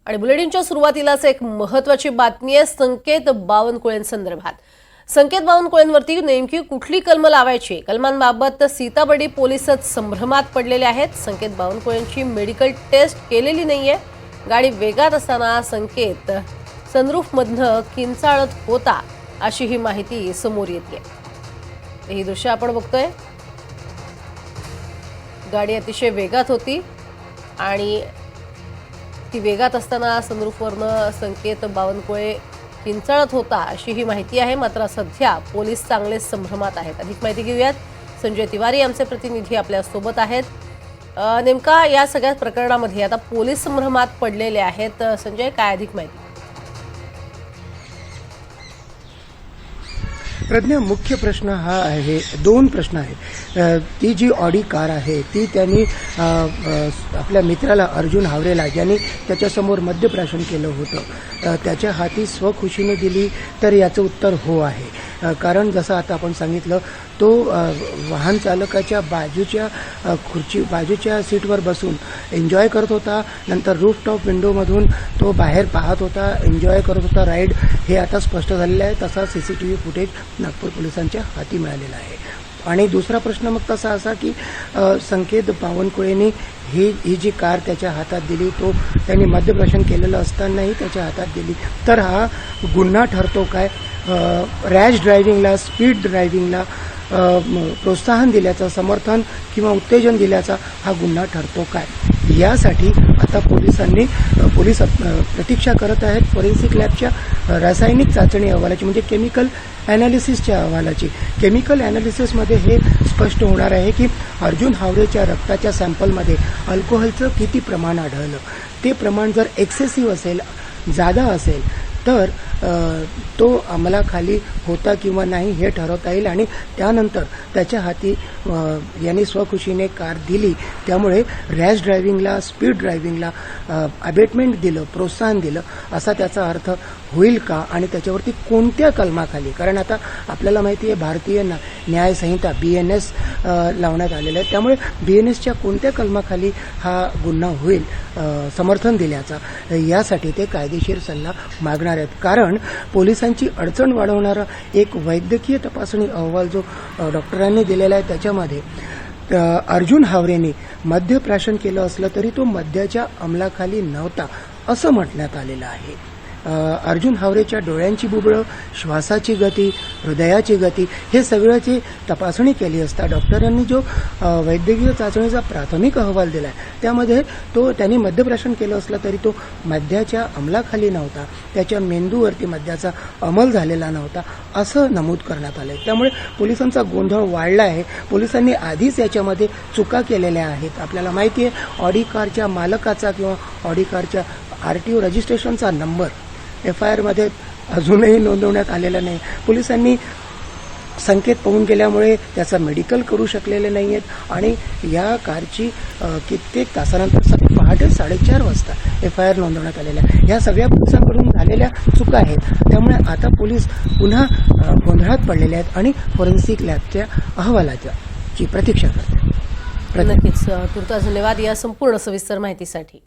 आणि बुलेटिनच्या सुरुवातीलाच एक महत्त्वाची बातमी आहे संकेत बावनकुळेंसंदर्भात। संकेत बावनकुळेंवरती नेमकी कुठली कलम लावायची, कलमांबाबत सीताबर्डी पोलीसच संभ्रमात पडलेले आहेत। संकेत बावनकुळेंची मेडिकल टेस्ट केलेली नाहीये। गाडी वेगात असताना संकेत सनरूफमधनं किंचाळत होता अशी ही माहिती समोर येते। ही दृश्य आपण बघतोय। गाडी अतिशय वेगात होती आणि ती वेगात असताना सनरूफवरनं संकेत बावनकुळे किंचाळत होता अशी ही माहिती आहे। मात्र सध्या पोलीस चांगले संभ्रमात आहेत। अधिक माहिती घेऊयात, संजय तिवारी आमचे प्रतिनिधी आपल्या सोबत आहेत। नेमका या सगळ्या प्रकरणामध्ये आता पोलीस संभ्रमात पडलेले आहेत। संजय, काय अधिक माहिती? प्रज्ञा, मुख्य प्रश्न हा आहे, दोन प्रश्न आहेत। ती जी ऑडी कार आहे ती त्यांनी आपल्या मित्राला अर्जुन हावरेला, ज्यांनी त्याच्यासमोर मद्यप्राशन केलं होतं, त्याच्या हाती स्वखुशीने दिली तर याचं उत्तर हो आहे। कारण जसं आता आपण सांगितलं, तो वाहन चालकाच्या बाजूच्या सीटवर बसून एन्जॉय करत होता। नंतर रूफटॉप विंडोमधून तो बाहेर पाहत होता, एन्जॉय करत होता राईड, हे आता स्पष्ट झालेलं आहे। तसा CCTV फुटेज नागपूर पोलिसांच्या हाती मिळालेला आहे। आणि दुसरा प्रश्न मग तसा असा की संकेत बावनकुळेंनी ही जी कार त्याच्या हातात दिली, तो त्यांनी मद्यप्राशन केलेलं असतानाही त्याच्या हातात दिली, तर हा गुन्हा ठरतो काय? रॅश ड्रायव्हिंगला, स्पीड ड्रायव्हिंगला प्रोत्साहन दिल्याचं, समर्थन किंवा उत्तेजन दिल्याचा हा गुन्हा ठरतो काय? यासाठी आता पोलीस प्रतीक्षा करत आहेत फॉरेन्सिक लॅबच्या रासायनिक चाचणी अहवालाची, म्हणजे केमिकल ॲनालिसिसच्या अहवालाची। केमिकल ॲनालिसिसमध्ये हे स्पष्ट होणार आहे की अर्जुन हावरेच्या रक्ताच्या सॅम्पलमध्ये अल्कोहोलचं किती प्रमाण आढळलं। ते प्रमाण जर एक्सेसिव्ह असेल, जादा असेल, तर तो अंमलाखाली होता किंवा नाही हे ठरवता येईल। आणि त्यानंतर त्याच्या हाती यांनी स्वखुशीने कार दिली, त्यामुळे रॅश ड्रायव्हिंगला, स्पीड ड्रायव्हिंगला अबेटमेंट दिलं, प्रोत्साहन दिलं, असा त्याचा अर्थ होईल का? आणि त्याच्यावरती कोणत्या कलमाखाली? कारण आता आपल्याला माहिती आहे भारतीय न्याय संहिता BNS लावण्यात आलेलं आहे, त्यामुळे BNSच्या कोणत्या कलमाखाली हा गुन्हा होईल समर्थन दिल्याचा, यासाठी ते कायदेशीर सल्ला मागणार आहेत। कारण पोलिसांची अडचण वाढवणारा एक वैद्यकीय तपासणी अहवाल जो डॉक्टरांनी दिलेला आहे, त्याच्यामध्ये अर्जुन हावरेने मद्यप्राशन केलं असलं तरी तो मद्याच्या अंमलाखाली नव्हता असं म्हटण्यात आलेलं आहे। अर्जुन हावरेच्या डोळ्यांची बुबळं, श्वासाची गती, हृदयाची गती, हे सगळ्याची तपासणी केली असता डॉक्टरांनी जो वैद्यकीय चाचणीचा प्राथमिक अहवाल दिला आहे, त्यामध्ये त्यांनी मद्यप्राशन केलं असलं तरी तो मद्याच्या अंमलाखाली नव्हता, त्याच्या मेंदूवरती मद्याचा अंमल झालेला नव्हता असं नमूद करण्यात आलं आहे। त्यामुळे पोलिसांचा गोंधळ वाढला आहे। पोलिसांनी आधीच याच्यामध्ये चुका केलेल्या आहेत। आपल्याला माहिती आहे, ऑडी कारच्या मालकाचा किंवा ऑडी कारच्या RTO रजिस्ट्रेशनचा नंबर FIR मध्ये अजूनही नोंदवण्यात आलेला नाही। पोलिसांनी संकेत पाहून गेल्यामुळे त्याचं मेडिकल करू शकलेले नाही आहेत आणि या कारची कित्येक तासानंतर पहाटे 4:30 वाजता FIR नोंदवण्यात आलेल्या आहे। या सगळ्या पोलिसांकडून झालेल्या चुका आहेत। त्यामुळे आता पोलीस पुन्हा गोंधळात पडलेले आहेत आणि फॉरेन्सिक लॅबच्या अहवालाची प्रतीक्षा करतात। नक्कीच, तुर्तास धन्यवाद या संपूर्ण सविस्तर माहितीसाठी।